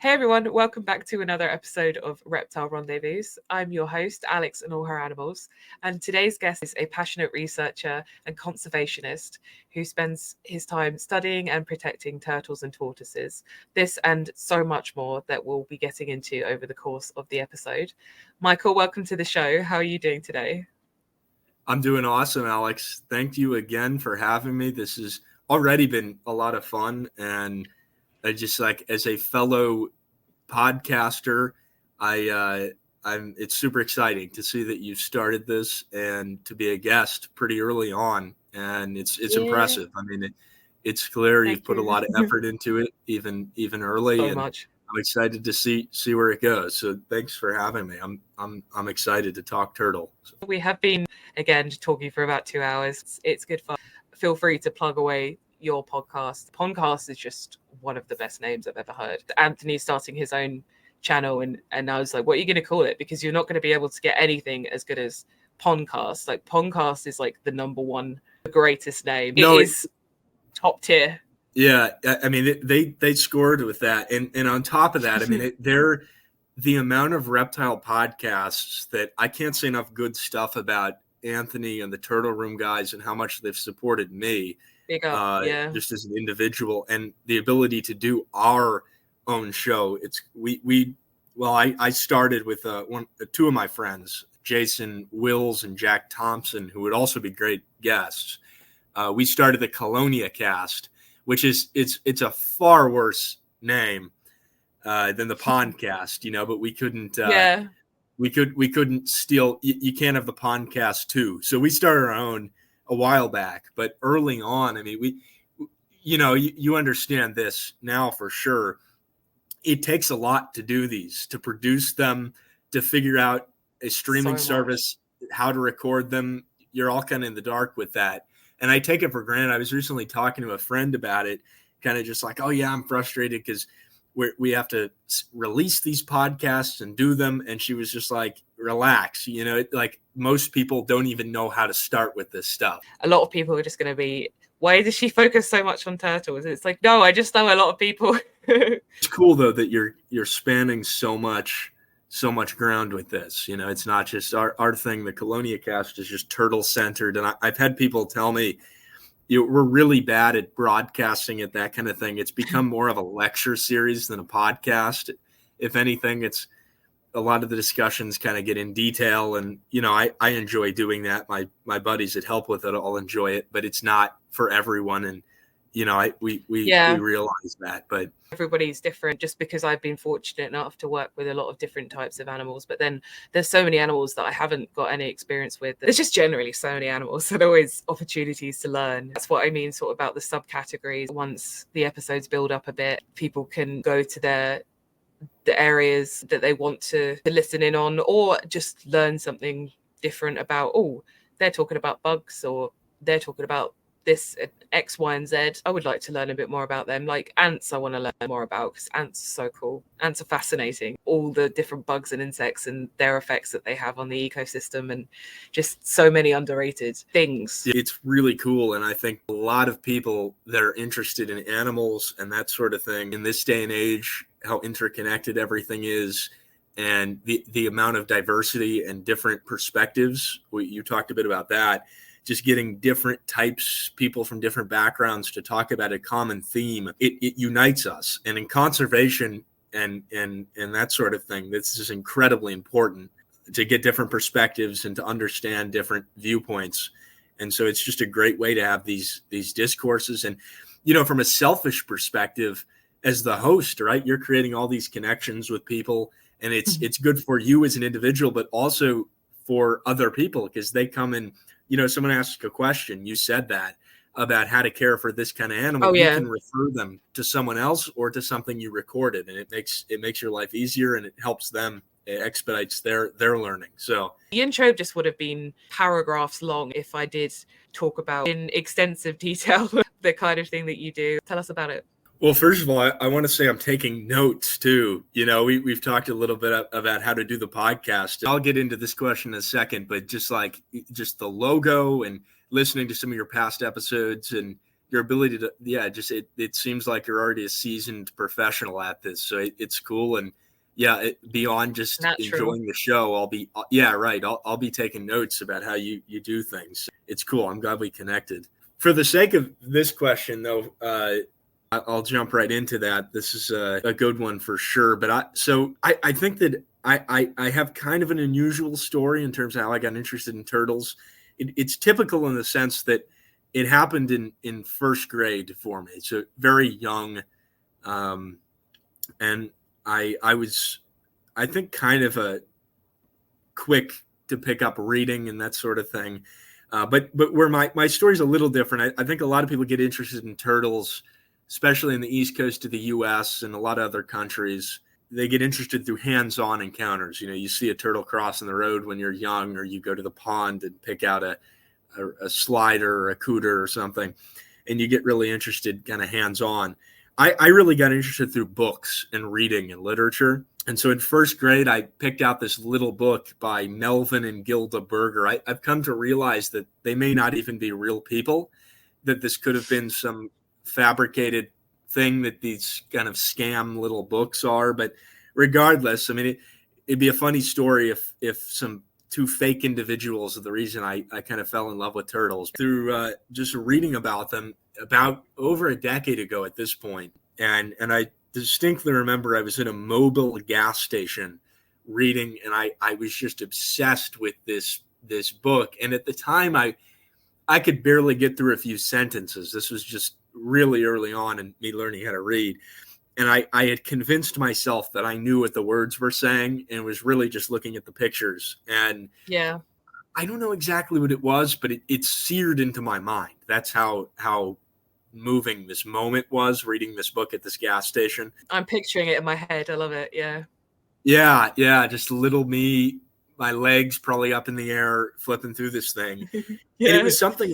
Hey everyone, welcome back to another episode of Reptile Rendezvous. I'm your host, Alex and all her animals, and today's guest is a passionate researcher and conservationist who spends his time studying and protecting turtles and tortoises. This and so much more that we'll be getting into over the course of the episode. Michael, welcome to the show. How are you doing today? I'm doing awesome, Alex. Thank you again for having me. This has already been a lot of fun, and I just as a fellow podcaster, it's super exciting to see that you started this and to be a guest pretty early on, and it's impressive. I mean, it's clear you've put a lot of effort into it, even early, so and much. I'm excited to see where it goes. So thanks for having me. I'm excited to talk turtle. We have been again talking for about 2 hours. It's good fun. Feel free to plug away your podcast. Podcast is just one of the best names I've ever heard. Anthony's starting his own channel, and I was like, what are you going to call it? Because you're not going to be able to get anything as good as Pondcast. Like Pondcast is like the number one, the greatest name. It is top tier. Yeah, I mean they scored with that, and on top of that, I mean they're the amount of reptile podcasts that I can't say enough good stuff about Anthony and the Turtle Room guys and how much they've supported me. Big up, just as an individual, and the ability to do our own show. I started with two of my friends, Jason Wills and Jack Thompson, who would also be great guests. We started the Colonia Cast, which is it's a far worse name than the Pondcast, but we couldn't. We couldn't steal. You can't have the Pondcast too. So we started our own a while back, but early on, I mean, you understand this now for sure. It takes a lot to do these, to produce them, to figure out a streaming service, how to record them. You're all kind of in the dark with that. And I take it for granted. I was recently talking to a friend about it, kind of just like, oh yeah, I'm frustrated because we have to release these podcasts and do them. And she was just like, relax, like most people don't even know how to start with this stuff. A lot of people are just going to be, why does she focus so much on turtles? It's like, no, I just know a lot of people. It's cool though that you're spanning so much ground with this. It's not just our thing. The Colonia Cast is just turtle centered. And I've had people tell me, we're really bad at broadcasting it, that kind of thing. It's become more of a lecture series than a podcast. If anything, it's a lot of the discussions kind of get in detail, and I enjoy doing that. My buddies that help with it all enjoy it, but it's not for everyone. And we realize that, but everybody's different. Just because I've been fortunate enough to work with a lot of different types of animals, but then there's so many animals that I haven't got any experience with. There's just generally so many animals, so there are always opportunities to learn. That's what I mean sort of about the subcategories. Once the episodes build up a bit, people can go to the areas that they want to listen in on, or just learn something different about, they're talking about bugs, or they're talking about this X, Y, and Z. I would like to learn a bit more about them. Like ants, I want to learn more about, because ants are so cool. Ants are fascinating. All the different bugs and insects and their effects that they have on the ecosystem, and just so many underrated things. It's really cool. And I think a lot of people that are interested in animals and that sort of thing in this day and age, how interconnected everything is, and the amount of diversity and different perspectives. You talked a bit about that. Just getting different types, people from different backgrounds to talk about a common theme. It unites us. And in conservation and that sort of thing, this is incredibly important to get different perspectives and to understand different viewpoints. And so it's just a great way to have these discourses. And, from a selfish perspective, as the host, right, you're creating all these connections with people, and it's good for you as an individual, but also for other people, because they come in. Someone asks a question, you said that, about how to care for this kind of animal. You can refer them to someone else or to something you recorded, and it makes your life easier, and it helps them. It expedites their learning. So the intro just would have been paragraphs long if I did talk about in extensive detail the kind of thing that you do. Tell us about it. Well, first of all, I want to say I'm taking notes too. We've talked a little bit about how to do the podcast. I'll get into this question in a second, but just the logo and listening to some of your past episodes and your ability to, just it seems like you're already a seasoned professional at this. So it's cool. And beyond just Natural. enjoying the show, I'll be taking notes about how you do things. It's cool. I'm glad we connected. For the sake of this question, though, I'll jump right into that. This is a good one for sure. But I think that I have kind of an unusual story in terms of how I got interested in turtles. It's typical in the sense that it happened in first grade for me. So very young. And I was, I think, kind of a quick to pick up reading and that sort of thing. But where my story's a little different. I think a lot of people get interested in turtles, especially in the East Coast of the U.S. and a lot of other countries. They get interested through hands-on encounters. You see a turtle crossing the road when you're young, or you go to the pond and pick out a slider or a cooter or something, and you get really interested kind of hands-on. I really got interested through books and reading and literature. And so in first grade, I picked out this little book by Melvin and Gilda Berger. I've come to realize that they may not even be real people, that this could have been some fabricated thing that these kind of scam little books are. But regardless, I mean, it'd be a funny story if some two fake individuals are the reason I kind of fell in love with turtles through just reading about them about over a decade ago at this point. And I distinctly remember I was in a Mobile gas station reading, and I was just obsessed with this book. And at the time, I could barely get through a few sentences. This was just really early on in me learning how to read. And I had convinced myself that I knew what the words were saying and was really just looking at the pictures. And I don't know exactly what it was, but it's seared into my mind. That's how moving this moment was, reading this book at this gas station. I'm picturing it in my head. I love it. Yeah. Yeah. Just little me, my legs probably up in the air, flipping through this thing. And it was something,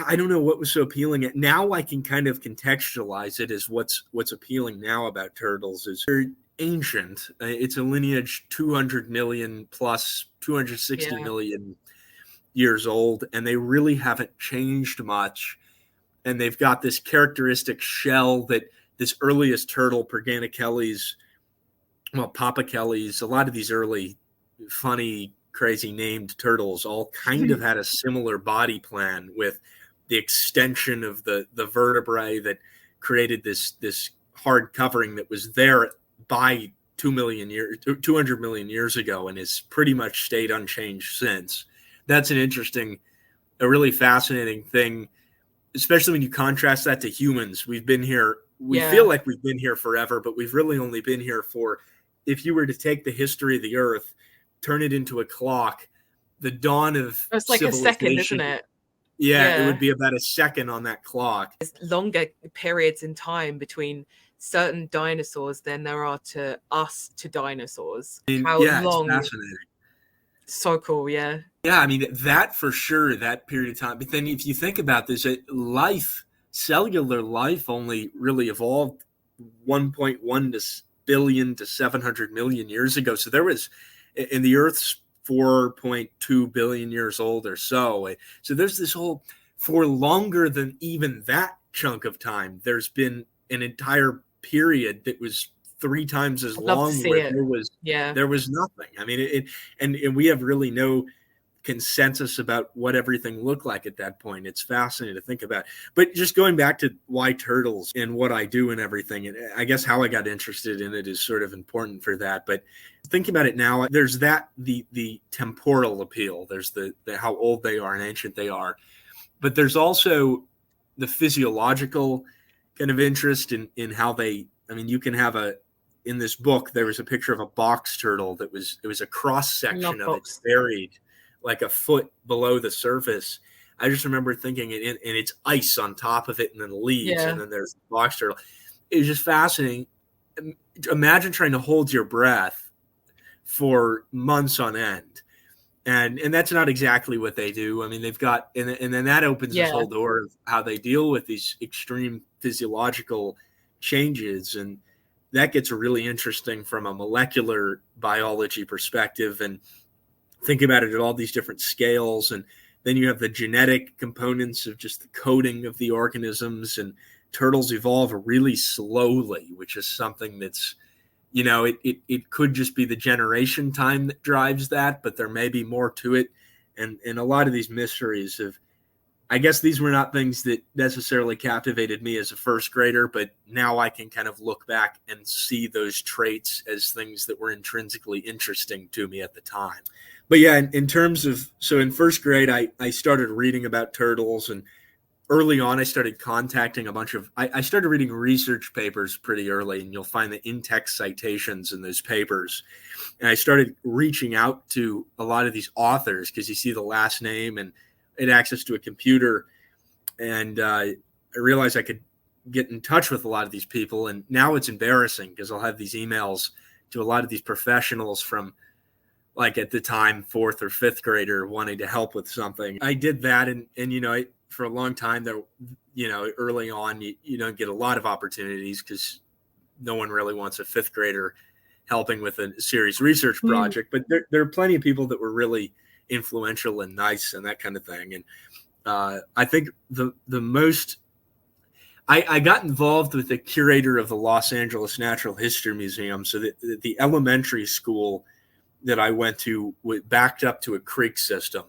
I don't know what was so appealing. Now I can kind of contextualize it as what's appealing now about turtles is they're ancient. It's a lineage 200 million plus 260 million years old, and they really haven't changed much. And they've got this characteristic shell that this earliest turtle, Perganokelys, Papa Kelly's, a lot of these early funny, crazy named turtles all kind of had a similar body plan with the extension of the vertebrae that created this hard covering that was there by 200 million years ago and has pretty much stayed unchanged since. That's a really fascinating thing, especially when you contrast that to humans. We've been here. We feel like we've been here forever, but we've really only been here for, if you were to take the history of the Earth, turn it into a clock, the dawn of it's like a second, isn't it? Yeah, it would be about a second on that clock. There's longer periods in time between certain dinosaurs than there are to us to dinosaurs. How long? It's fascinating. So cool, yeah. Yeah, I mean, that for sure, that period of time. But then if you think about this, cellular life only really evolved 1.1 billion to 700 million years ago. So there was, in the Earth's 4.2 billion years old or so. So there's this whole, for longer than even that chunk of time, there's been an entire period that was 3 times as long where there was nothing. I mean, and we have really no consensus about what everything looked like at that point. It's fascinating to think about. But just going back to why turtles and what I do and everything, and I guess how I got interested in it is sort of important for that. But thinking about it now, there's the temporal appeal. There's the how old they are and ancient they are. But there's also the physiological kind of interest in how they, I mean, you can have in this book, there was a picture of a box turtle it was a cross section of it buried like a foot below the surface. I just remember thinking, and it's ice on top of it and then leaves, and then there's the box turtle. It was just fascinating. Imagine trying to hold your breath for months on end. And that's not exactly what they do. I mean, they've got, and then that opens this whole door of how they deal with these extreme physiological changes. And that gets really interesting from a molecular biology perspective, and think about it at all these different scales. And then you have the genetic components of just the coding of the organisms, and turtles evolve really slowly, which is something that's, it could just be the generation time that drives that, but there may be more to it. And a lot of these mysteries I guess these were not things that necessarily captivated me as a first grader, but now I can kind of look back and see those traits as things that were intrinsically interesting to me at the time. But yeah, in terms of, so in first grade, I started reading about turtles, and early on I started contacting I started reading research papers pretty early, and you'll find the in-text citations in those papers. And I started reaching out to a lot of these authors because you see the last name and had access to a computer, and I realized I could get in touch with a lot of these people. And now it's embarrassing because I'll have these emails to a lot of these professionals from, like, at the time, 4th or 5th grader wanting to help with something. I did that. And for a long time there, early on, you don't get a lot of opportunities because no one really wants a 5th grader helping with a serious research project. But there are plenty of people that were really influential and nice and that kind of thing. And I think the most I got involved with the curator of the Los Angeles Natural History Museum. So the elementary school that I went to backed up to a creek system,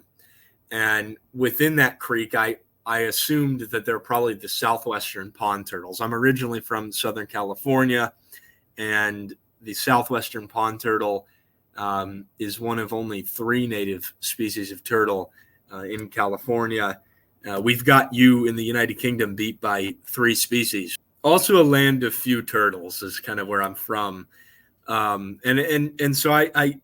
and within that creek I assumed that they're probably the southwestern pond turtles. I'm originally from Southern California, and the southwestern pond turtle is one of only 3 native species of turtle in California. We've got you in the United Kingdom beat by 3 species. Also a land of few turtles is kind of where I'm from. And so I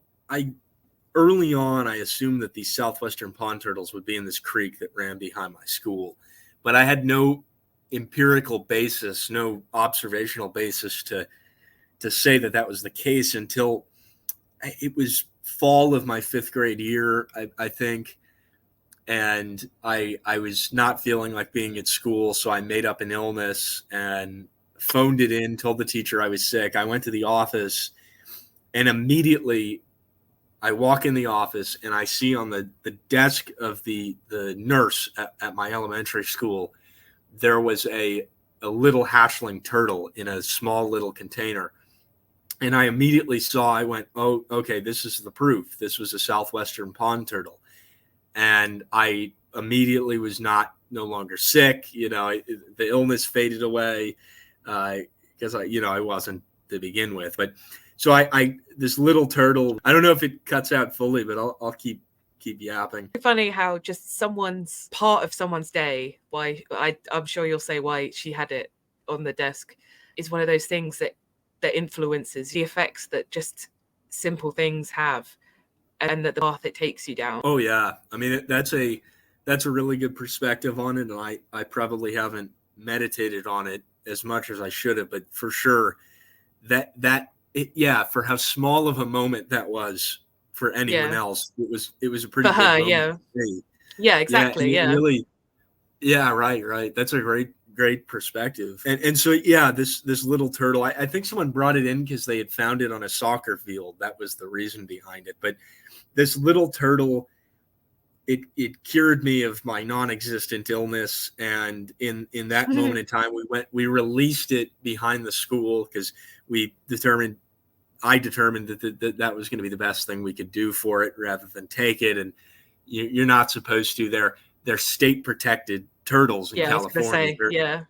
early on, I assumed that these southwestern pond turtles would be in this creek that ran behind my school. But I had no empirical basis, no observational basis to say that was the case until it was fall of my 5th grade year, I think. And I was not feeling like being at school, so I made up an illness and phoned it in, told the teacher I was sick. I went to the office, and immediately I walk in the office and I see on the desk of the nurse at my elementary school, there was a little hatchling turtle in a small little container. And I immediately I went, oh, okay, this is the proof. This was a southwestern pond turtle. And I immediately was no longer sick. The illness faded away because I wasn't to begin with. But so I this little turtle, I don't know if it cuts out fully, but I'll keep yapping. It's funny how just someone's part of someone's day, why I'm sure you'll say why she had it on the desk, is one of those things that influences the effects that just simple things have, and that the path it takes you down. Oh yeah, I mean that's a really good perspective on it, and I probably haven't meditated on it as much as I should have, but for sure for how small of a moment that was for anyone else, it was a pretty for big her, moment for me. Yeah, exactly. Yeah, really, yeah, right. That's a great perspective. And so this little turtle, I think someone brought it in because they had found it on a soccer field. That was the reason behind it. But this little turtle, it cured me of my non-existent illness, and in that moment in time, we released it behind the school because I determined that was going to be the best thing we could do for it rather than take it. And you're not supposed to. They're state protected turtles in California.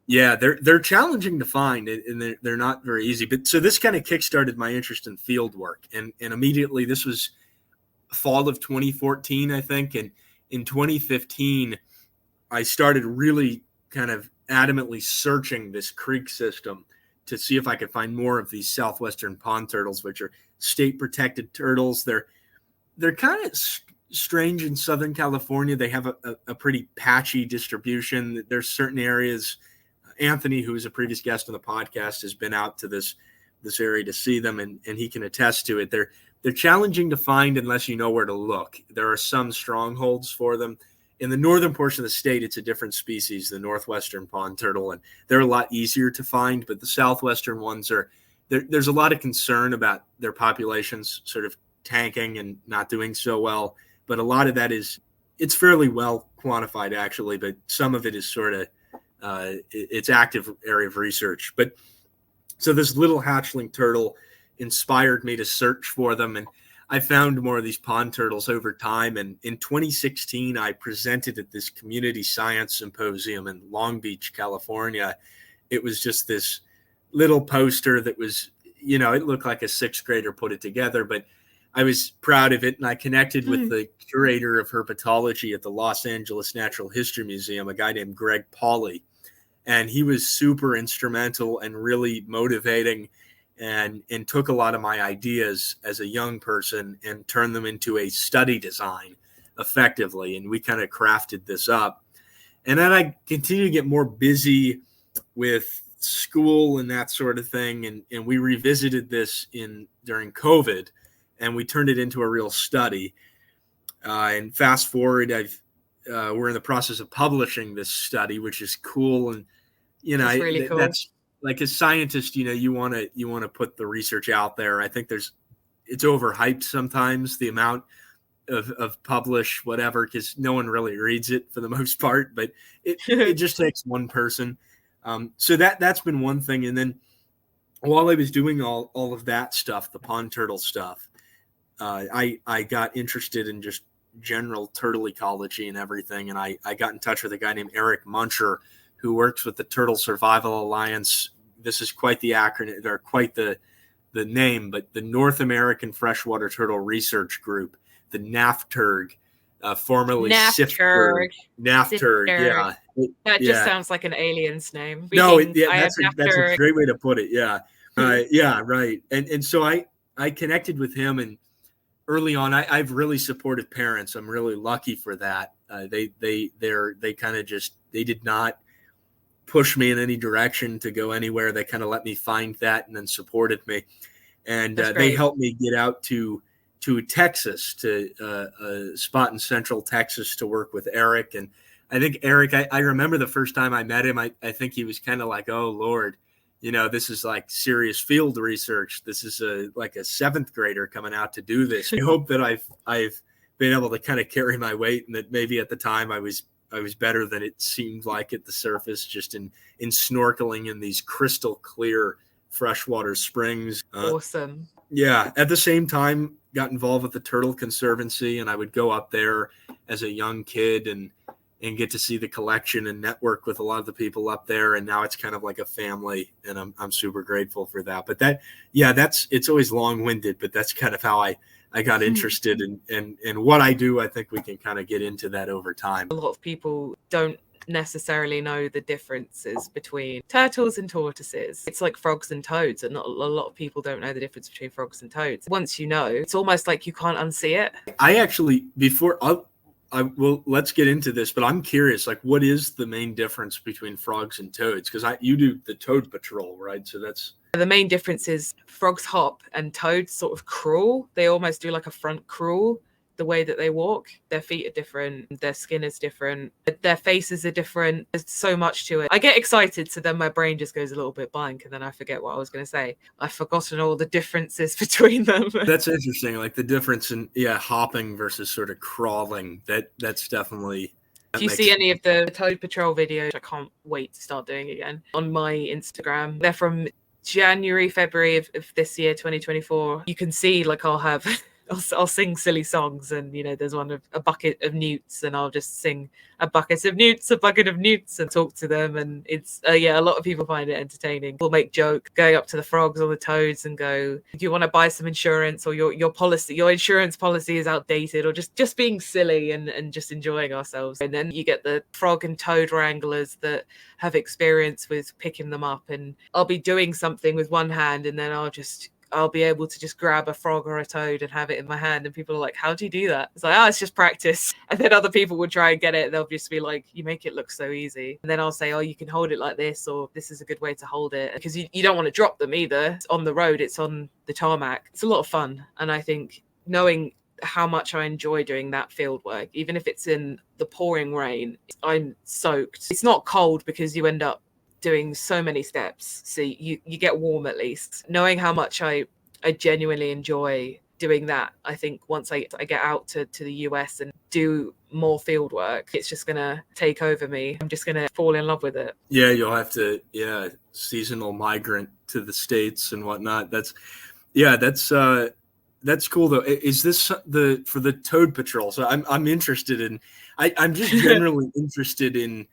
They're challenging to find, and they're not very easy. But so this kind of kickstarted my interest in field work, and immediately, this was fall of 2014, I think, and in 2015, I started really kind of adamantly searching this creek system to see if I could find more of these southwestern pond turtles, which are state protected turtles. They're kind of strange in Southern California. They have a pretty patchy distribution. There's certain areas. Anthony, who is a previous guest on the podcast, has been out to this area to see them, and he can attest to it. They're challenging to find unless you know where to look. There are some strongholds for them. In the northern portion of the state, it's a different species, the northwestern pond turtle, and they're a lot easier to find. But the southwestern ones there's a lot of concern about their populations sort of tanking and not doing so well. But a lot of that is it's fairly well quantified actually, but some of it is sort of it's active area of research. But so this little hatchling turtle inspired me to search for them, and I found more of these pond turtles over time. And in 2016, I presented at this community science symposium in Long Beach, California. It was just this little poster that was, it looked like a sixth grader put it together, but I was proud of it. And I connected with the curator of herpetology at the Los Angeles Natural History Museum, a guy named Greg Pauly. And he was super instrumental and really motivating, and took a lot of my ideas as a young person and turned them into a study design effectively. And we kind of crafted this up. And then I continued to get more busy with school and that sort of thing. And we revisited this during COVID, and we turned it into a real study. And fast forward, we're in the process of publishing this study, which is cool. And, that's really cool. That's like, as scientists, you want to put the research out there. I think it's overhyped sometimes, the amount of publish whatever, because no one really reads it for the most part, but it just takes one person. So that's been one thing. And then while I was doing all of that stuff, the pond turtle stuff, I got interested in just general turtle ecology and everything. And I got in touch with a guy named Eric Muncher, who works with the Turtle Survival Alliance. This is quite the acronym, or quite the name, but the North American Freshwater Turtle Research Group, the NAFTURG, formerly SIFTURG. NAFTURG, yeah. That just sounds like an alien's name. That's a great way to put it. Yeah. Yeah, right. And so I connected with him, and early on, I've really supported parents. I'm really lucky for that. They kind of just, they did not push me in any direction to go anywhere. They kind of let me find that and then supported me. And they helped me get out to Texas, to a spot in Central Texas, to work with Eric. And I think Eric, I remember the first time I met him, I think he was kind of like, oh Lord, this is like serious field research. This is like a seventh grader coming out to do this. I hope that I've been able to kind of carry my weight, and that maybe at the time I was better than it seemed like at the surface, just in snorkeling in these crystal clear freshwater springs. Awesome. Yeah. At the same time, got involved with the Turtle Conservancy, and I would go up there as a young kid and get to see the collection and network with a lot of the people up there. And now it's kind of like a family, and I'm super grateful for that. But it's always long-winded, but that's kind of how I got interested in what I do. I think we can kind of get into that over time. A lot of people don't necessarily know the differences between turtles and tortoises. It's like frogs and toads, and not a lot of people don't know the difference between frogs and toads. Once you know, it's almost like you can't unsee it. I actually, let's get into this, but I'm curious, like, what is the main difference between frogs and toads? Because you do the toad patrol, right? So that's the main difference is frogs hop and toads sort of crawl. They almost do like a front crawl. The way that they walk, their feet are different, their skin is different, their faces are different. There's so much to it. I get excited, so then my brain just goes a little bit blank, and then I forget what I was going to say. I've forgotten all the differences between them. That's interesting, like the difference in hopping versus sort of crawling. That's definitely. Do you see any of the Toad Patrol videos? I can't wait to start doing it again on my Instagram. They're from January, February of this year, 2024. You can see, like, I'll sing silly songs, and there's one of a bucket of newts, and I'll just sing a bucket of newts, and talk to them. And it's a lot of people find it entertaining. We'll make jokes going up to the frogs or the toads and go, do you want to buy some insurance, or your insurance policy is outdated, or just being silly and just enjoying ourselves. And then you get the frog and toad wranglers that have experience with picking them up, and I'll be doing something with one hand, and then I'll be able to just grab a frog or a toad and have it in my hand. And people are like, how do you do that? It's like, it's just practice. And then other people will try and get it. They'll just be like, you make it look so easy. And then I'll say, you can hold it like this, or this is a good way to hold it. Because you don't want to drop them either. It's on the road, it's on the tarmac. It's a lot of fun. And I think knowing how much I enjoy doing that field work, even if it's in the pouring rain, I'm soaked. It's not cold because you end up doing so many steps, so you get warm at least. Knowing how much I genuinely enjoy doing that. I think once I get out to the US and do more field work, it's just going to take over me. I'm just going to fall in love with it. Yeah, you'll have to, seasonal migrant to the States and whatnot. That's cool though. Is this for the toad patrol? So I'm interested in, I'm just generally interested in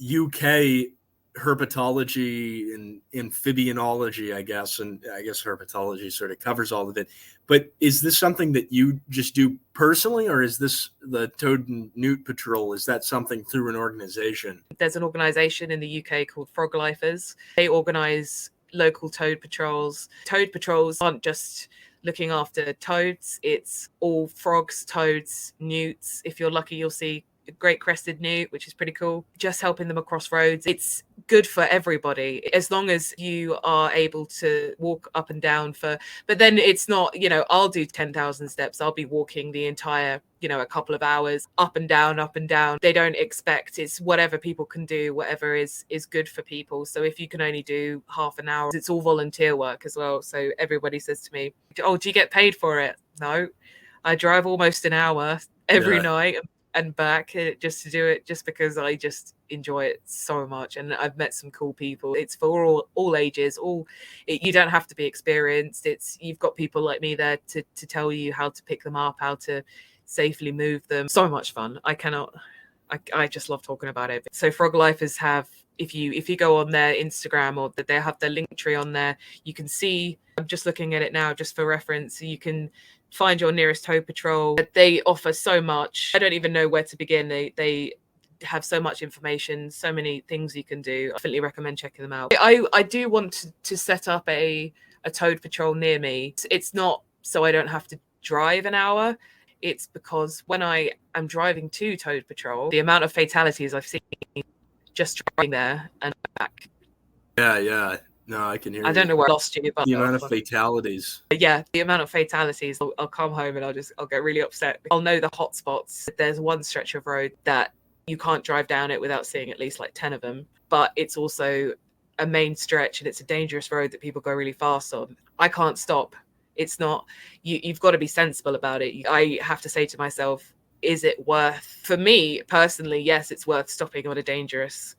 UK herpetology and amphibianology, I guess, and I guess herpetology sort of covers all of it. But is this something that you just do personally, or is this the Toad and Newt Patrol? Is that something through an organization? There's an organization in the UK called Frog Lifers. They organize local toad patrols. Toad patrols aren't just looking after toads, it's all frogs, toads, newts. If you're lucky, you'll see a great crested newt, which is pretty cool. Just helping them across roads. It's good for everybody as long as you are able to walk up and down but then it's not, I'll do 10,000 steps. I'll be walking the entire, a couple of hours up and down, up and down. They don't expect, it's whatever people can do, whatever is good for people. So if you can only do half an hour, it's all volunteer work as well. So everybody says to me, oh, do you get paid for it? No, I drive almost an hour every night and back just to do it, just because I just enjoy it so much. And I've met some cool people. It's for all ages, you don't have to be experienced. You've got people like me there to tell you how to pick them up, how to safely move them. So much fun. I just love talking about it. So Frog Lifers have, if you go on their Instagram, or that they have their link tree on there, you can see, I'm just looking at it now just for reference, you can find your nearest toad patrol. They offer so much. I don't even know where to begin. They have so much information, so many things you can do. I definitely recommend checking them out. I do want to set up a toad patrol near me. It's not so I don't have to drive an hour. It's because when I am driving to toad patrol, the amount of fatalities I've seen just driving there and back. Yeah. No, I can hear you. I don't know where I lost you, but the amount of fatalities. Yeah, the amount of fatalities. I'll come home and I'll get really upset. I'll know the hot spots. There's one stretch of road that you can't drive down it without seeing at least like 10 of them. But it's also a main stretch and it's a dangerous road that people go really fast on. I can't stop. It's not, you've got to be sensible about it. I have to say to myself, is it worth, for me personally, yes, it's worth stopping on a dangerous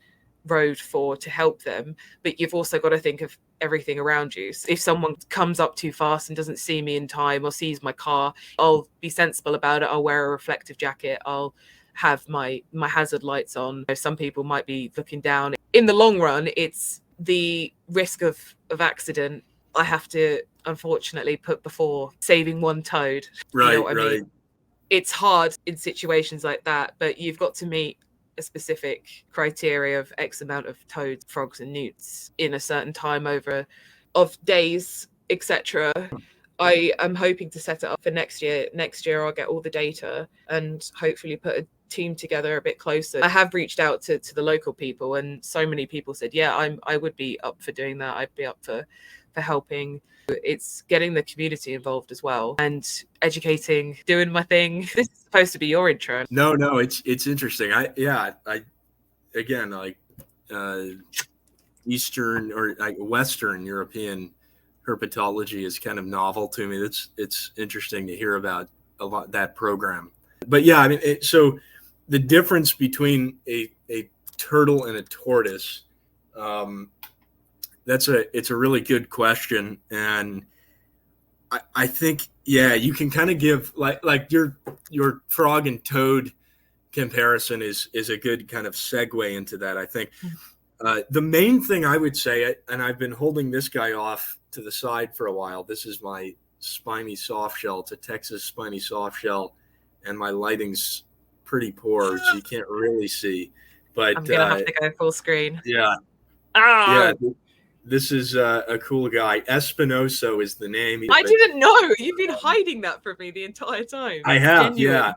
road to help them, but you've also got to think of everything around you. So if someone comes up too fast and doesn't see me in time or sees my car, I'll be sensible about it. I'll wear a reflective jacket. I'll have my hazard lights on. Some people might be looking down. In the long run, it's the risk of accident I have to unfortunately put before saving one toad. Right, you know what I mean? It's hard in situations like that, but you've got to meet a specific criteria of X amount of toads, frogs and newts in a certain time of days, etc. I am hoping to set it up for next year. Next year I'll get all the data and hopefully put a team together a bit closer. I have reached out to the local people and so many people said, yeah, I would be up for doing that. I'd be up for helping. It's getting the community involved as well and educating, doing my thing. This is supposed to be your intro. No, it's interesting. Eastern or Western European herpetology is kind of novel to me. It's interesting to hear about a lot that program. But yeah, I mean, so the difference between a turtle and a tortoise, it's a really good question, and I think you can kind of give like your frog and toad comparison is a good kind of segue into that. I think the main thing I would say, and I've been holding this guy off to the side for a while. This is my spiny softshell. It's a Texas spiny softshell, and my lighting's pretty poor, so you can't really see. But I'm gonna have to go full screen. Yeah. Oh. Yeah. This is a cool guy. Espinoso is the name. I didn't know. You've been hiding that from me the entire time. I have, genuine.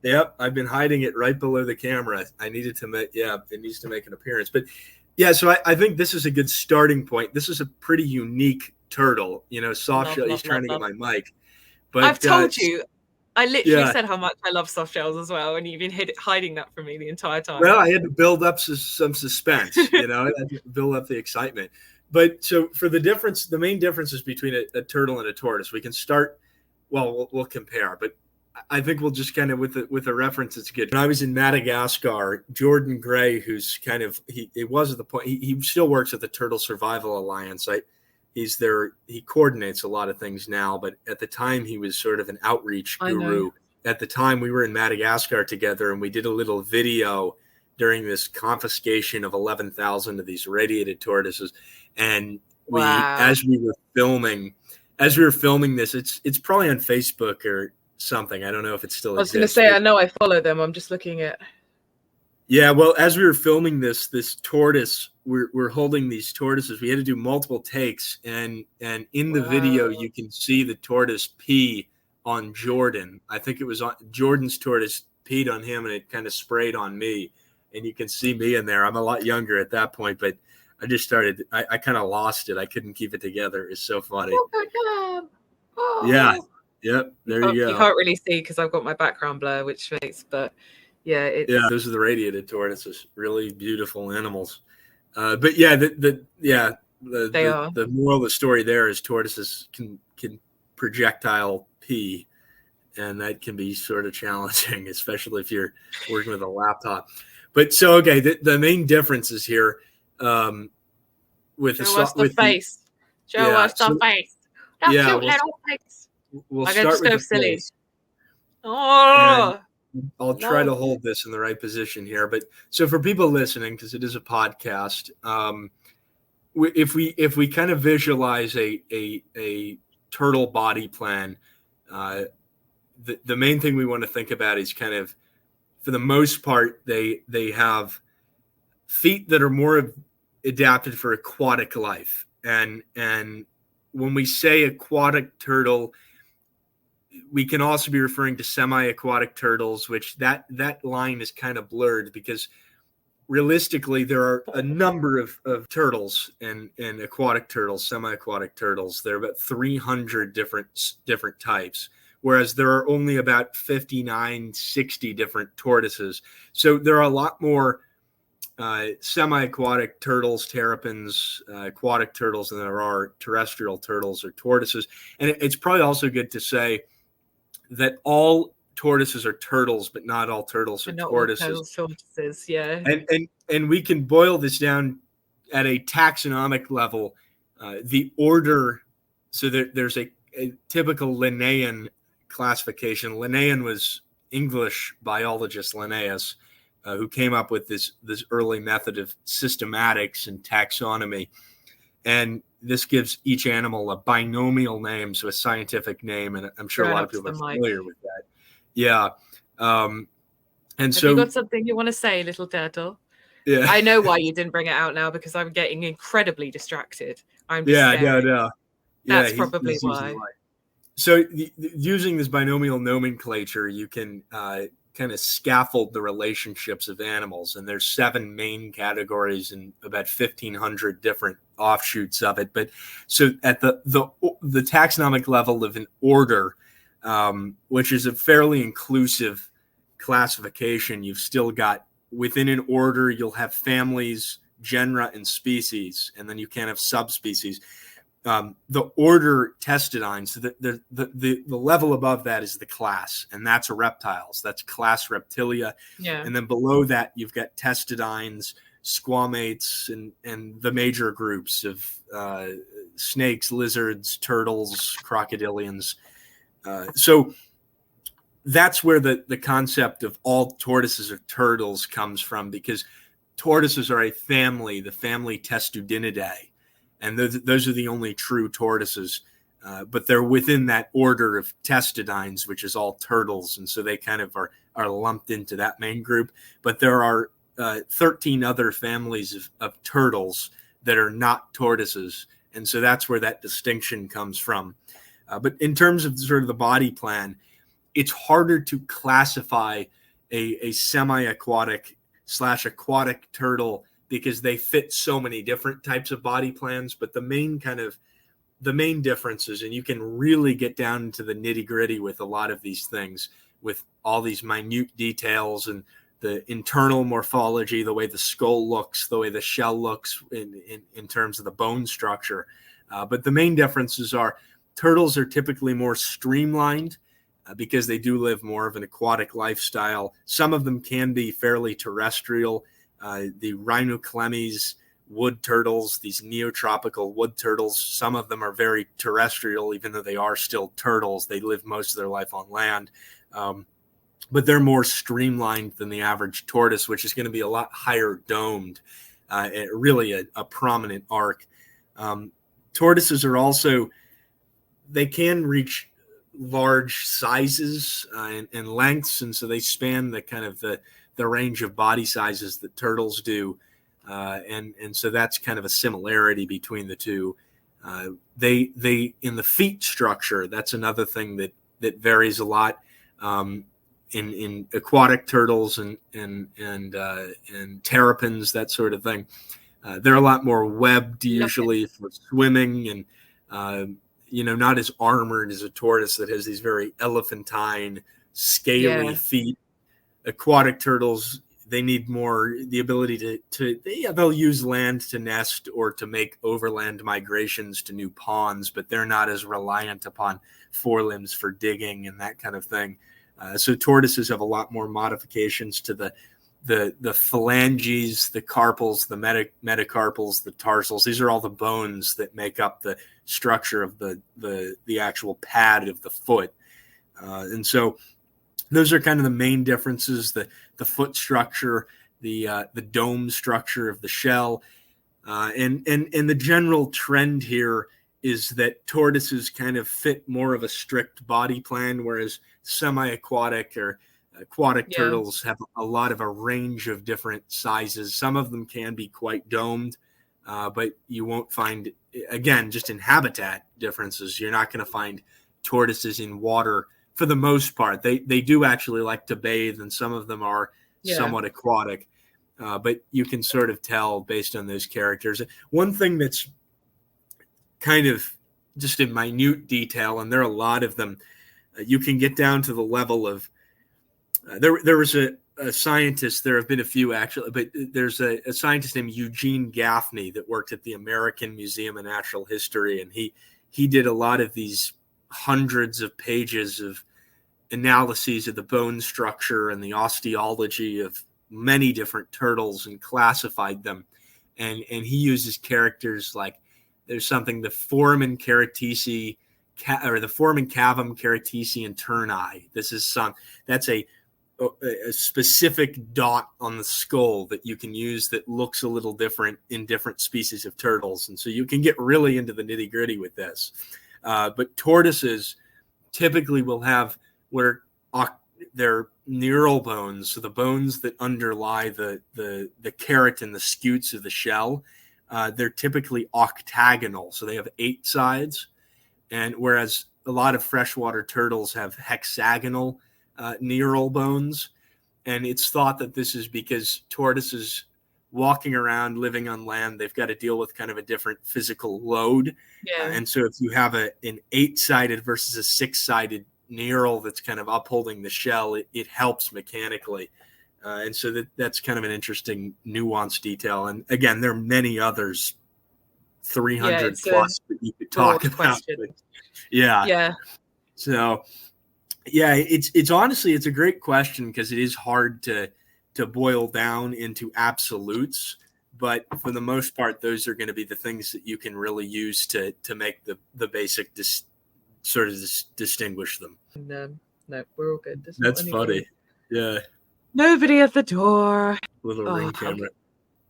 Yeah. I've been hiding it right below the camera. I needed to make, it needs to make an appearance. But yeah, so I think this is a good starting point. This is a pretty unique turtle. Soft shell. He's trying to get my mic. But I've told you. I literally said how much I love soft shells as well, and you've been hiding that from me the entire time. Well, I had to build up some suspense, I had to build up the excitement. But so for the main differences between a turtle and a tortoise, we can start well, we'll compare, but I think we'll just kind of with a reference. It's good. When I was in Madagascar, Jordan Gray, who's kind of it was at the point he still works at the Turtle Survival Alliance. He's there. He coordinates a lot of things now, but at the time he was sort of an outreach guru. At the time we were in Madagascar together, and we did a little video during this confiscation of 11,000 of these radiated tortoises, and as we were filming this, it's probably on Facebook or something. I don't know if it still exists. I was going to say, I know I follow them. I'm just looking at. Yeah, well, as we were filming this tortoise, we're holding these tortoises. We had to do multiple takes, and in the video you can see the tortoise pee on Jordan. I think it was on Jordan's tortoise peed on him, and it kind of sprayed on me. And you can see me in there. I'm a lot younger at that point, but I just started. I kind of lost it. I couldn't keep it together. It's so funny. Yeah. Yep. There you go. You can't really see because I've got my background blur, which makes. But yeah, those are the radiated tortoises. Really beautiful animals. But yeah, the moral of the story there is tortoises can projectile pee, and that can be sort of challenging, especially if you're working with a laptop. But so okay, the main differences here with Show us the face. Show us the face. That cute little face. We'll start with the silly. face. Oh, I'll try to hold this in the right position here. But so for people listening, because it is a podcast, if we kind of visualize a turtle body plan, the main thing we want to think about is kind of, for the most part, they have feet that are more adapted for aquatic life. And when we say aquatic turtle, we can also be referring to semi-aquatic turtles, which that line is kind of blurred because realistically there are a number of turtles and aquatic turtles, semi-aquatic turtles. There are about 300 different types, whereas there are only about 59, 60 different tortoises. So there are a lot more semi-aquatic turtles, terrapins, aquatic turtles than there are terrestrial turtles or tortoises. And it's probably also good to say that all tortoises are turtles, but not all turtles are tortoises. Yeah. And we can boil this down at a taxonomic level. The order, so there's a typical Linnaean classification. Linnaean was English biologist Linnaeus, who came up with this early method of systematics and taxonomy. And this gives each animal a binomial name, so a scientific name, and I'm sure a lot of people are familiar with that. Yeah. And Have you got something you want to say, little turtle? Yeah. I know why you didn't bring it out now, because I'm getting incredibly distracted. I'm just no. That's probably why. So using this binomial nomenclature, you can kind of scaffold the relationships of animals. And there's 7 main categories and about 1,500 different offshoots of it. But so at the taxonomic level of an order, which is a fairly inclusive classification, you've still got within an order, you'll have families, genera, and species, and then you can have subspecies. The order Testudines, so the level above that is the class, and that's reptiles. That's class Reptilia. Yeah. And then below that, you've got Testudines, squamates, and the major groups of snakes, lizards, turtles, crocodilians. So that's where the concept of all tortoises or turtles comes from, because tortoises are a family, the family Testudinidae. And those are the only true tortoises, but they're within that order of Testudines, which is all turtles. And so they kind of are lumped into that main group. But there are 13 other families of turtles that are not tortoises. And so that's where that distinction comes from. But in terms of sort of the body plan, it's harder to classify a semi-aquatic / aquatic turtle because they fit so many different types of body plans. But the main differences, and you can really get down into the nitty-gritty with a lot of these things, with all these minute details and the internal morphology, the way the skull looks, the way the shell looks in terms of the bone structure. But the main differences are turtles are typically more streamlined because they do live more of an aquatic lifestyle. Some of them can be fairly terrestrial. The rhinoclemys, wood turtles, these neotropical wood turtles, some of them are very terrestrial, even though they are still turtles. They live most of their life on land. But they're more streamlined than the average tortoise, which is going to be a lot higher domed, really a prominent arc. Tortoises are also, they can reach large sizes and lengths, and so they span the kind of the range of body sizes that turtles do. And so that's kind of a similarity between the two. They in the feet structure, that's another thing that varies a lot. In aquatic turtles and terrapins, that sort of thing, they're a lot more webbed usually for swimming, and not as armored as a tortoise that has these very elephantine, scaly feet. Aquatic turtles, they need more the ability they'll use land to nest or to make overland migrations to new ponds, but they're not as reliant upon forelimbs for digging and that kind of thing. So tortoises have a lot more modifications to the phalanges, the carpals, the metacarpals, the tarsals. These are all the bones that make up the structure of the actual pad of the foot. And so those are kind of the main differences: the foot structure, the dome structure of the shell, and the general trend here is that tortoises kind of fit more of a strict body plan, whereas semi-aquatic or aquatic turtles have a lot of a range of different sizes. Some of them can be quite domed, but you won't find, again, just in habitat differences, you're not going to find tortoises in water for the most part. They do actually like to bathe, and some of them are somewhat aquatic, but you can sort of tell based on those characters. One thing that's kind of just in minute detail, and there are a lot of them, you can get down to the level of there was a scientist, there have been a few actually, but there's a scientist named Eugene Gaffney that worked at the American Museum of Natural History, and he did a lot of these hundreds of pages of analyses of the bone structure and the osteology of many different turtles and classified them. And he uses characters like, there's something, the foramen carotici, or the foramen cavum carotici and turni. That's a specific dot on the skull that you can use that looks a little different in different species of turtles. And so you can get really into the nitty gritty with this. But tortoises typically will have where their neural bones, so the bones that underlie the keratin, the scutes of the shell, they're typically octagonal. So they have 8 sides. And whereas a lot of freshwater turtles have hexagonal neural bones. And it's thought that this is because tortoises walking around, living on land, they've got to deal with kind of a different physical load. And so if you have an 8-sided versus a 6-sided neural that's kind of upholding the shell, it helps mechanically. And so that's kind of an interesting nuanced detail. And again, there are many others, 300 plus that you could talk about. So it's honestly, it's a great question because it is hard to boil down into absolutes, but for the most part, those are going to be the things that you can really use to make the basic distinguish them. No, we're all good. That's funny. Yeah. Nobody at the door. Little ring camera.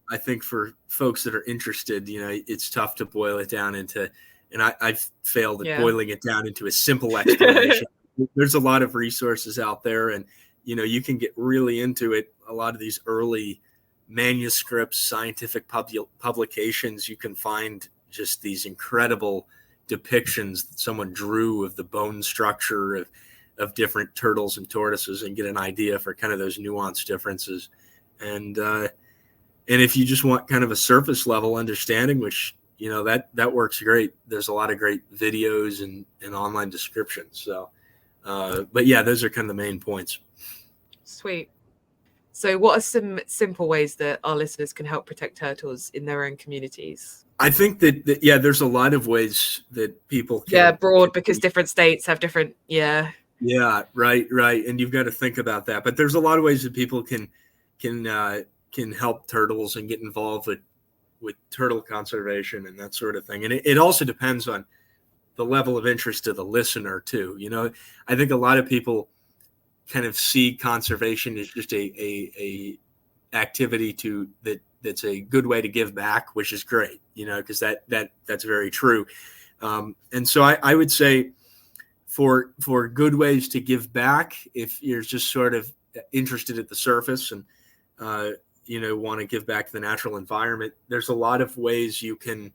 I think for folks that are interested, it's tough to boil it down into, and I've failed at boiling it down into a simple explanation. There's a lot of resources out there, and you can get really into it. A lot of these early manuscripts, scientific publications, you can find just these incredible depictions that someone drew of the bone structure of different turtles and tortoises, and get an idea for kind of those nuanced differences. And if you just want kind of a surface level understanding, which that works great. There's a lot of great videos and online descriptions. So, but yeah, those are kind of the main points. Sweet. So what are some simple ways that our listeners can help protect turtles in their own communities? I think that yeah, there's a lot of ways that people broad, because different states have different. Yeah, right, and you've got to think about that. But there's a lot of ways that people can help turtles and get involved with turtle conservation and that sort of thing. And it also depends on the level of interest of the listener too. You know, I think a lot of people kind of see conservation as just a activity that's a good way to give back, which is great, you know, because that's very true. And so I would say for good ways to give back, if you're just sort of interested at the surface and want to give back to the natural environment, there's a lot of ways you can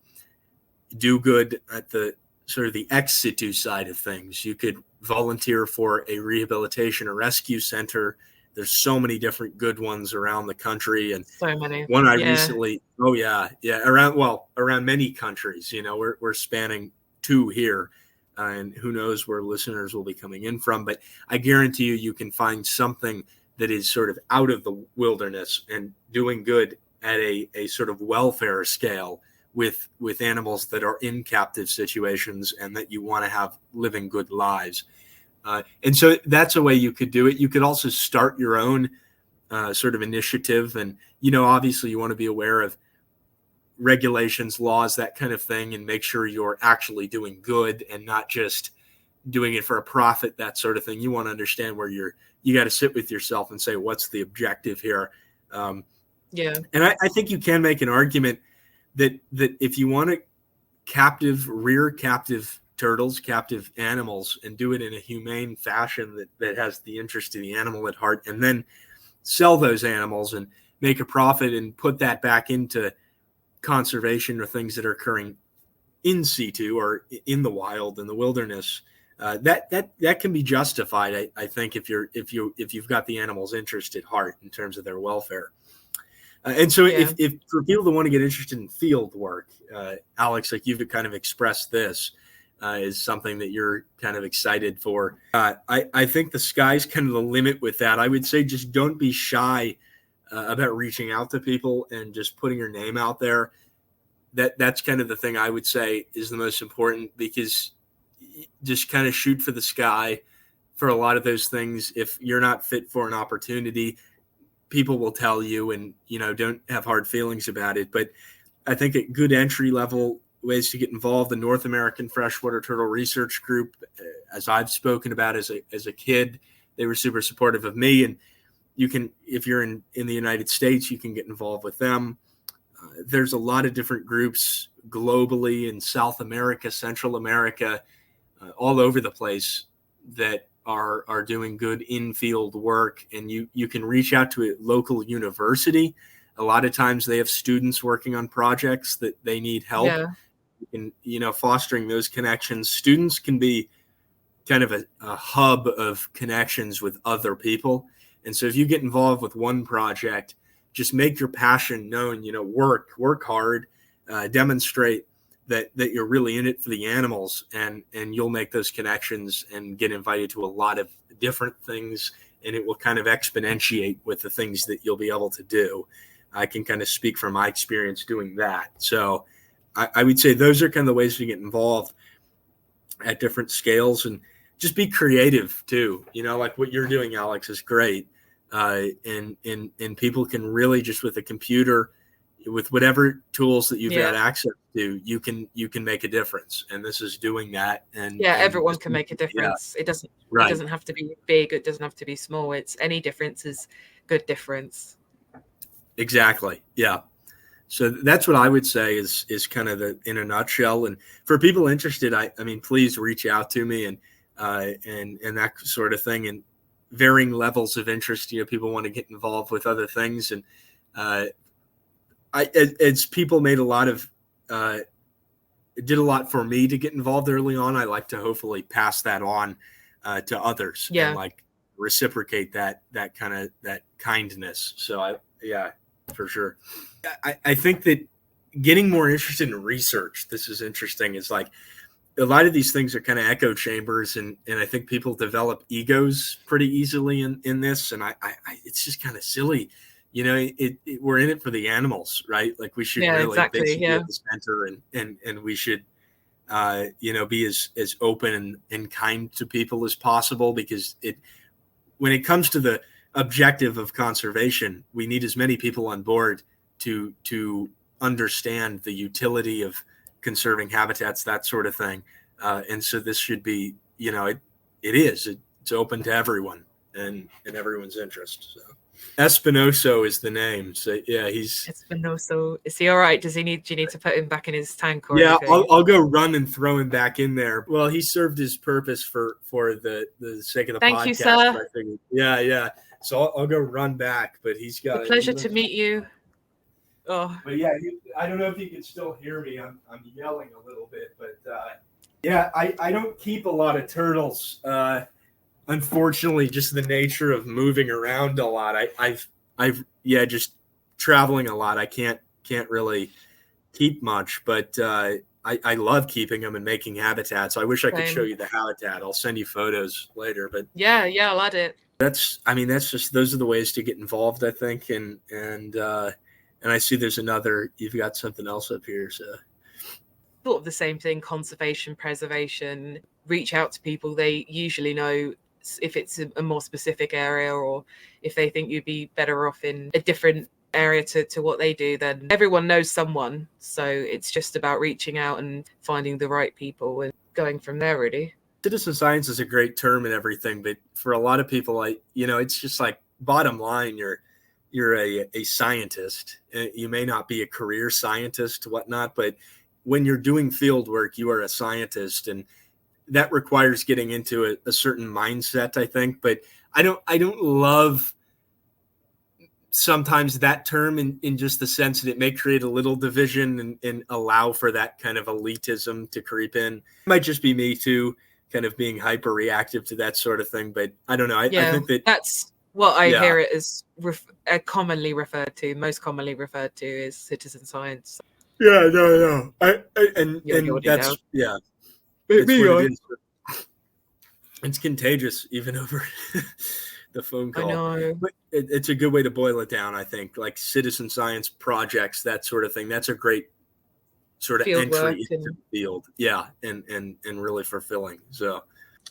do good at the sort of the ex situ side of things. You could volunteer for a rehabilitation or rescue center. There's so many different good ones around the country, and so many. One I recently, around many countries. You know, we're spanning 2 here, and who knows where listeners will be coming in from. But I guarantee you can find something that is sort of out of the wilderness and doing good at a sort of welfare scale with animals that are in captive situations and that you want to have living good lives. And so that's a way you could do it. You could also start your own sort of initiative. And, obviously you want to be aware of regulations, laws, that kind of thing, and make sure you're actually doing good and not just doing it for a profit, that sort of thing. You want to understand where you got to sit with yourself and say, what's the objective here? And I think you can make an argument that if you want to rear captive turtles, captive animals, and do it in a humane fashion that has the interest of the animal at heart, and then sell those animals and make a profit and put that back into conservation or things that are occurring in situ or in the wild, in the wilderness, that can be justified. I think if you've got the animal's interest at heart in terms of their welfare. And so if for people that want to get interested in field work, Alex, like you've kind of expressed this, is something that you're kind of excited for. I think the sky's kind of the limit with that. I would say just don't be shy about reaching out to people and just putting your name out there. That's kind of the thing I would say is the most important, because just kind of shoot for the sky for a lot of those things. If you're not fit for an opportunity, people will tell you, and don't have hard feelings about it. But I think a good entry level ways to get involved, the North American Freshwater Turtle Research Group, as I've spoken about as a kid, they were super supportive of me. And you can, if you're in the United States, you can get involved with them. There's a lot of different groups globally in South America, Central America, all over the place that are doing good in-field work. And you can reach out to a local university. A lot of times they have students working on projects that they need help. Yeah. And, fostering those connections. Students can be kind of a hub of connections with other people. And so if you get involved with one project, just make your passion known, work hard, demonstrate that you're really in it for the animals, and you'll make those connections and get invited to a lot of different things, and it will kind of exponentiate with the things that you'll be able to do. I can kind of speak from my experience doing that. So I would say those are kind of the ways to get involved at different scales, and just be creative too. Like what you're doing, Alex, is great. And people can really just with a computer, with whatever tools that you've got access to, you can make a difference. And this is doing that. And everyone can make a difference. It doesn't have to be big. It doesn't have to be small. It's any difference is good difference. Exactly. Yeah. So that's what I would say is kind of in a nutshell. And for people interested, I mean, please reach out to me and that sort of thing, and varying levels of interest. People want to get involved with other things. And as people made a lot of, it did a lot for me to get involved early on. I like to hopefully pass that on to others and like reciprocate that kind of that kindness. So for sure. I think that getting more interested in research, this is interesting, is like a lot of these things are kind of echo chambers, and I think people develop egos pretty easily in this, and I it's just kind of silly, we're in it for the animals, right? Like we should they should be at the center, and we should be as open and kind to people as possible, because when it comes to the objective of conservation, we need as many people on board to understand the utility of conserving habitats, that sort of thing. And so this should be, it's open to everyone and in everyone's interest. So Espinoso is the name. So yeah, he's Espinoso. Is he all right? Do you need to put him back in his tank or yeah, anything? I'll go run and throw him back in there. Well, he served his purpose for the sake of the podcast. Thank you, sir. Yeah. So I'll go run back, but he's got a pleasure to meet you. Oh, but yeah, I don't know if you can still hear me. I'm yelling a little bit, but yeah, I don't keep a lot of turtles. Unfortunately, just the nature of moving around a lot. I've just traveling a lot. I can't really keep much, but I love keeping them and making habitats. I wish I could show you the habitat. I'll send you photos later, but yeah, I'll add it. That's just, those are the ways to get involved, I think. And I see there's you've got something else up here. So sort of the same thing, conservation, preservation, reach out to people. They usually know if it's a more specific area, or if they think you'd be better off in a different area to what they do, then everyone knows someone. So it's just about reaching out and finding the right people and going from there, really. Citizen science is a great term and everything, but for a lot of people, it's just like, bottom line, you're a scientist. You may not be a career scientist, whatnot, but when you're doing field work, you are a scientist, and that requires getting into a certain mindset, I think. But I don't love sometimes that term in just the sense that it may create a little division and allow for that kind of elitism to creep in. It might just be me too, kind of being hyper reactive to that sort of thing. But I don't know. I think that's what I hear it as most commonly referred to is citizen science. Yeah, no. And that's it's contagious even over the phone call. I know. But it's a good way to boil it down, I think. Like citizen science projects, that sort of thing. That's a great sort of field entry into the field. Yeah, and really fulfilling. So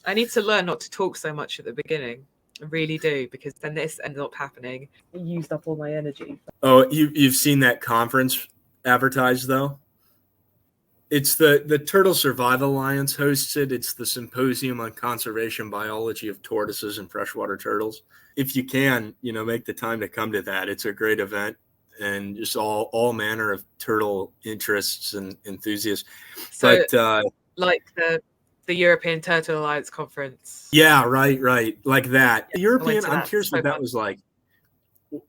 I need to learn not to talk so much at the beginning. I really do, because then this ends up happening. I used up all my energy. Oh, you've seen that conference advertised though? It's the Turtle Survival Alliance hosts it. It's the Symposium on Conservation Biology of Tortoises and Freshwater Turtles. If you can, make the time to come to that. It's a great event, and just all manner of turtle interests and enthusiasts. So, but like the European Turtle Alliance conference. Yeah, right, like that. The European. I'm curious what that was like.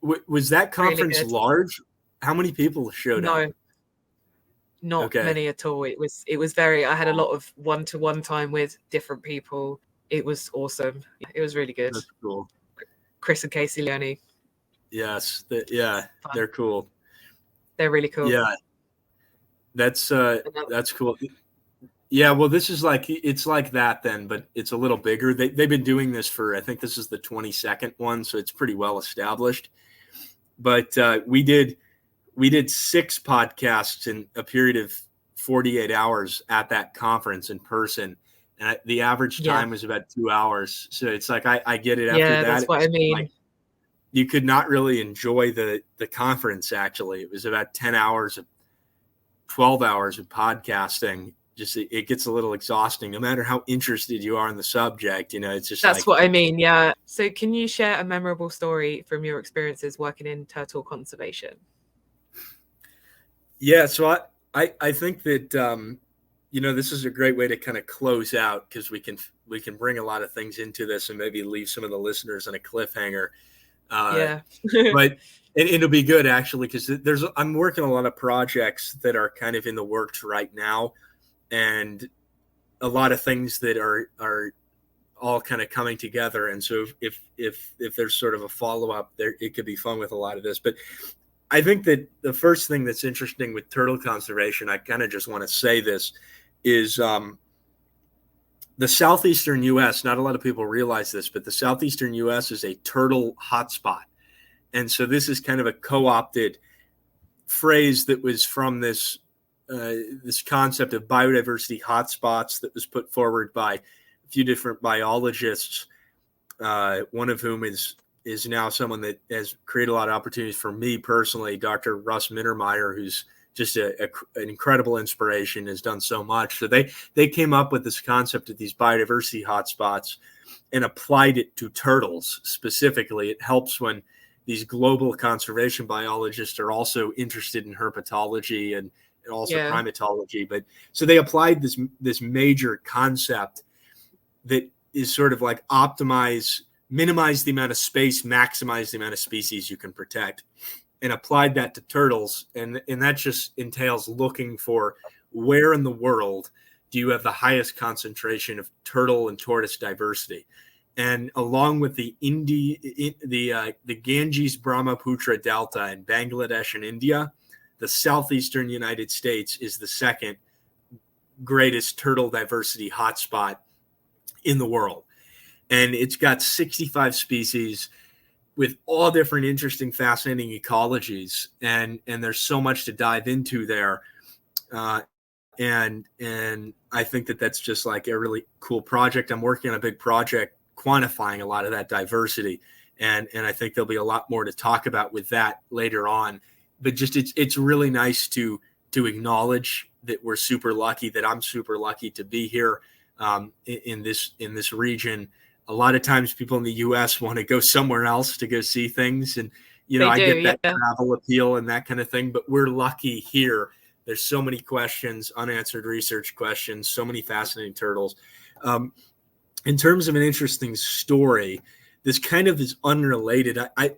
Was that conference really large? How many people showed up? No, not many at all. It was very. I had a lot of one-to-one time with different people. It was awesome. It was really good. That's cool. Chris and Casey Leone. Yes, they're cool. They're really cool. Yeah, that's cool. Yeah, well, this is it's like that then, but it's a little bigger. They've been doing this for, I think this is the 22nd one, so it's pretty well established. But we did 6 podcasts in a period of 48 hours at that conference in person, and the average time was about 2 hours. So it's like I get it. After that, that's what I mean. Like, you could not really enjoy the conference. Actually, it was about 12 hours of podcasting. Just it gets a little exhausting, no matter how interested you are in the subject. It's just that's what I mean. Yeah. So, can you share a memorable story from your experiences working in turtle conservation? Yeah. So I think that this is a great way to kind of close out, because we can bring a lot of things into this and maybe leave some of the listeners on a cliffhanger. But it'll be good actually, because I'm working on a lot of projects that are kind of in the works right now. And a lot of things that are all kind of coming together. And so if there's sort of a follow-up there, it could be fun with a lot of this. But I think that the first thing that's interesting with turtle conservation, I kind of just want to say this, is the southeastern U.S., not a lot of people realize this, but the southeastern U.S. is a turtle hotspot. And so this is kind of a co-opted phrase that was from this concept of biodiversity hotspots that was put forward by a few different biologists, one of whom is now someone that has created a lot of opportunities for me personally, Dr. Russ Mittermeier, who's just an incredible inspiration, has done so much. So they came up with this concept of these biodiversity hotspots and applied it to turtles specifically. It helps when these global conservation biologists are also interested in herpetology and also primatology. But so they applied this major concept that is sort of like minimize the amount of space, maximize the amount of species you can protect, and applied that to turtles. And that just entails looking for where in the world do you have the highest concentration of turtle and tortoise diversity. And along with the Ganges Brahmaputra Delta in Bangladesh and India, the southeastern United States is the second greatest turtle diversity hotspot in the world. And it's got 65 species with all different interesting, fascinating ecologies. And there's so much to dive into there. And I think that's just like a really cool project. I'm working on a big project quantifying a lot of that diversity. And I think there'll be a lot more to talk about with that later on. But just it's really nice to acknowledge that we're super lucky, that I'm super lucky to be here in this region. A lot of times people in the U.S. want to go somewhere else to go see things. And, I get that travel appeal and that kind of thing, but we're lucky here. There's so many questions, unanswered research questions, so many fascinating turtles. In terms of an interesting story, this kind of is unrelated. I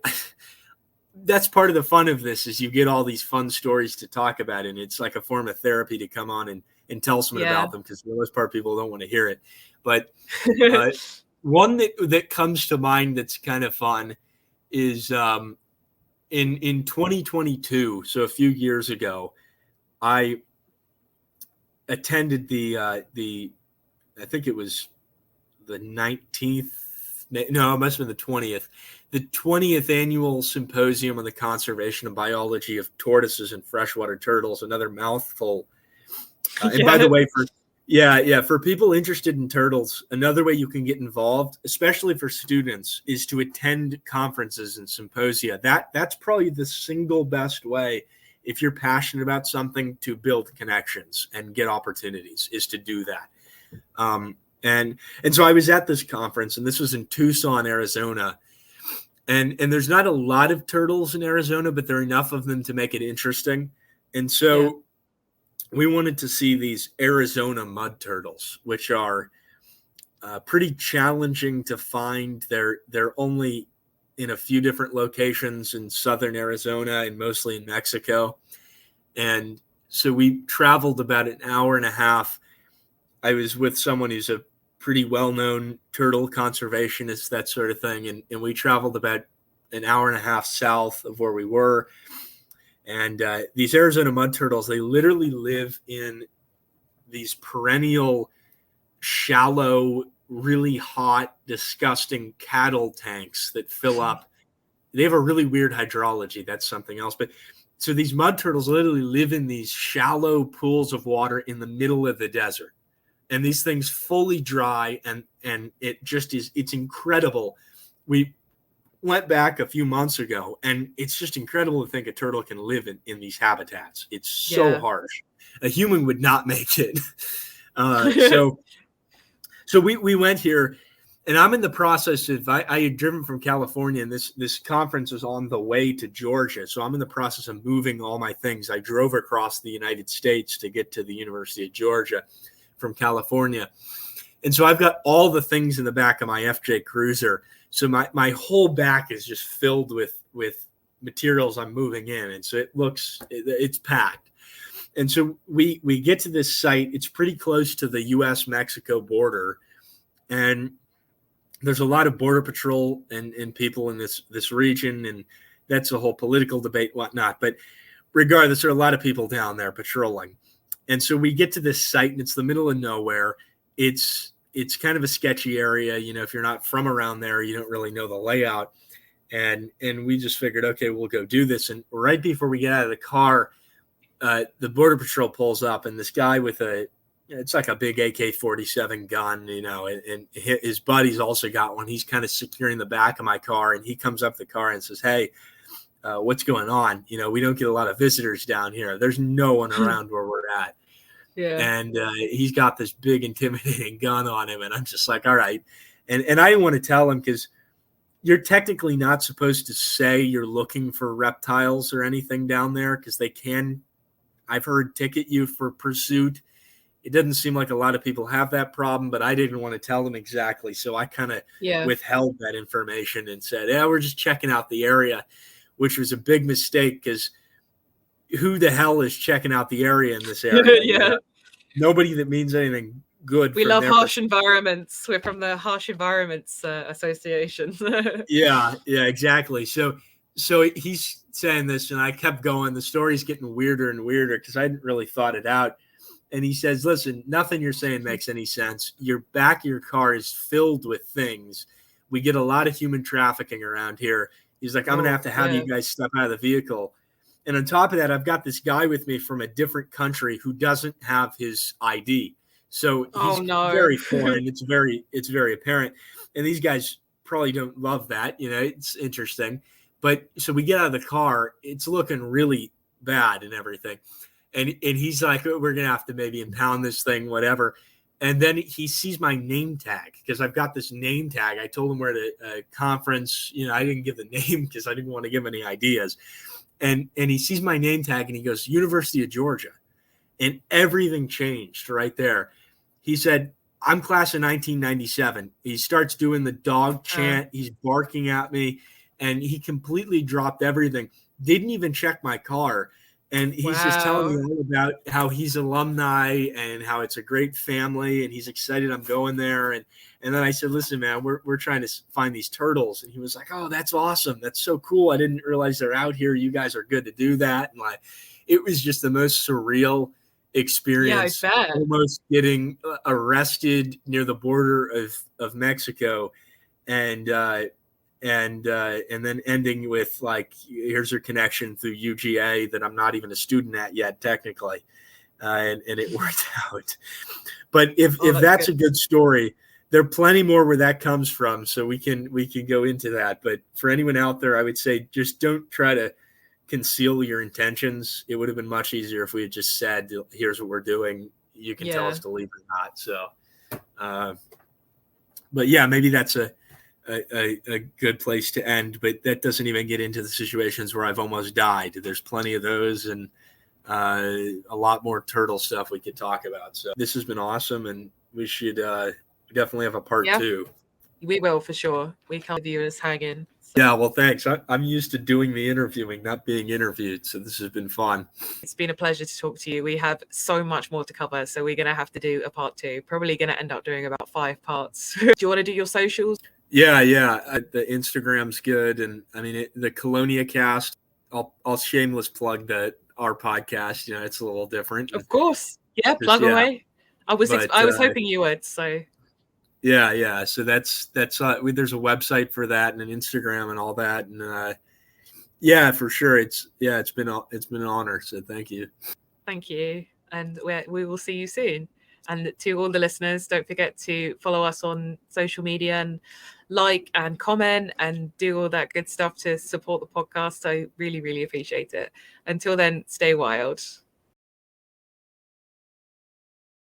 that's part of the fun of this, is you get all these fun stories to talk about, and it's like a form of therapy to come on and tell someone about them, because for the most part people don't want to hear it. But one that comes to mind that's kind of fun is in 2022, so a few years ago, I attended I think it was the 19th, no, it must have been the 20th annual symposium on the conservation and biology of tortoises and freshwater turtles, another mouthful. And by the way, for people interested in turtles, another way you can get involved, especially for students, is to attend conferences and symposia. That's probably the single best way, if you're passionate about something, to build connections and get opportunities, is to do that. And so I was at this conference, and this was in Tucson, Arizona. And there's not a lot of turtles in Arizona, but there are enough of them to make it interesting. And so we wanted to see these Arizona mud turtles, which are pretty challenging to find. They're only in a few different locations in southern Arizona and mostly in Mexico. And so we traveled about an hour and a half. I was with someone who's a pretty well-known turtle conservationist, that sort of thing. And we traveled about an hour and a half south of where we were. And these Arizona mud turtles, they literally live in these perennial, shallow, really hot, disgusting cattle tanks that fill up. They have a really weird hydrology. That's something else. But so these mud turtles literally live in these shallow pools of water in the middle of the desert. And these things fully dry, and it just is, it's incredible. We went back a few months ago, and it's just incredible to think a turtle can live in these habitats. It's so harsh. A human would not make it. So we went here, and I'm in the process of, I had driven from California, and this conference was on the way to Georgia. So I'm in the process of moving all my things. I drove across the United States to get to the University of Georgia from California. And so I've got all the things in the back of my FJ Cruiser. So my whole back is just filled with materials I'm moving in. And so it's packed. And so we get to this site. It's pretty close to the US-Mexico border. And there's a lot of border patrol and people in this region. And that's a whole political debate, whatnot. But regardless, there are a lot of people down there patrolling. And so we get to this site, and it's the middle of nowhere. It's it's kind of a sketchy area. If you're not from around there, you don't really know the layout. And we just figured, okay, we'll go do this. And right before we get out of the car, the Border Patrol pulls up, and this guy with it's like a big AK-47 gun, and his buddy's also got one. He's kind of securing the back of my car, and he comes up the car and says, hey, what's going on? We don't get a lot of visitors down here. There's no one around where we're at. Yeah. And he's got this big intimidating gun on him. And I'm just like, all right. And I didn't want to tell him, because you're technically not supposed to say you're looking for reptiles or anything down there, because they can, I've heard, ticket you for pursuit. It doesn't seem like a lot of people have that problem, but I didn't want to tell them exactly. So I kind of withheld that information and said, yeah, we're just checking out the area, which was a big mistake, because who the hell is checking out the area in this area? Yeah. Nobody that means anything good. We love harsh environments. We're from the Harsh Environments Association. Yeah, exactly. So he's saying this, and I kept going. The story's getting weirder and weirder, because I hadn't really thought it out. And he says, listen, nothing you're saying makes any sense. Your back of your car is filled with things. We get a lot of human trafficking around here. He's like, I'm going to have you guys step out of the vehicle. And on top of that, I've got this guy with me from a different country who doesn't have his ID. So he's very foreign. It's very apparent. And these guys probably don't love that. It's interesting. But so we get out of the car. It's looking really bad and everything. And he's like, we're going to have to maybe impound this thing, whatever. And then he sees my name tag, because I've got this name tag. I told him we're at a conference. I didn't give the name because I didn't want to give any ideas. And he sees my name tag, and he goes, University of Georgia. And everything changed right there. He said, I'm class of 1997. He starts doing the dog chant. He's barking at me, and he completely dropped everything. Didn't even check my car. And he's just telling me all about how he's alumni and how it's a great family, and he's excited I'm going there. And then I said, listen, man, we're trying to find these turtles. And he was like, oh, that's awesome. That's so cool. I didn't realize they're out here. You guys are good to do that. And it was just the most surreal experience. Yeah, I bet. Almost getting arrested near the border of Mexico, and then ending with here's your connection through UGA that I'm not even a student at yet technically, and it worked out. But if that's a good story, there are plenty more where that comes from, so we can go into that. But for anyone out there, I would say just don't try to conceal your intentions. It would have been much easier if we had just said, here's what we're doing. You can tell us to leave or not. So, but yeah, maybe that's a good place to end, but that doesn't even get into the situations where I've almost died. There's plenty of those, and a lot more turtle stuff we could talk about. So this has been awesome, and we should definitely have a part 2. We will, for sure. We can't leave viewers hanging. Yeah, well, thanks. I'm used to doing the interviewing, not being interviewed, so this has been fun. It's been a pleasure to talk to you. We have so much more to cover, so we're going to have to do a part 2. Probably going to end up doing about 5 parts. Do you want to do your socials? Yeah. The Instagram's good, and I mean the Colonia Cast. I'll shameless plug our podcast. It's a little different. Of course, plug away. I was hoping you would. So yeah. So that's there's a website for that and an Instagram and all that, and yeah, for sure. It's been an honor. So thank you. Thank you, and we will see you soon. And to all the listeners, don't forget to follow us on social media and like and comment and do all that good stuff to support the podcast. I really, really appreciate it. Until then, stay wild.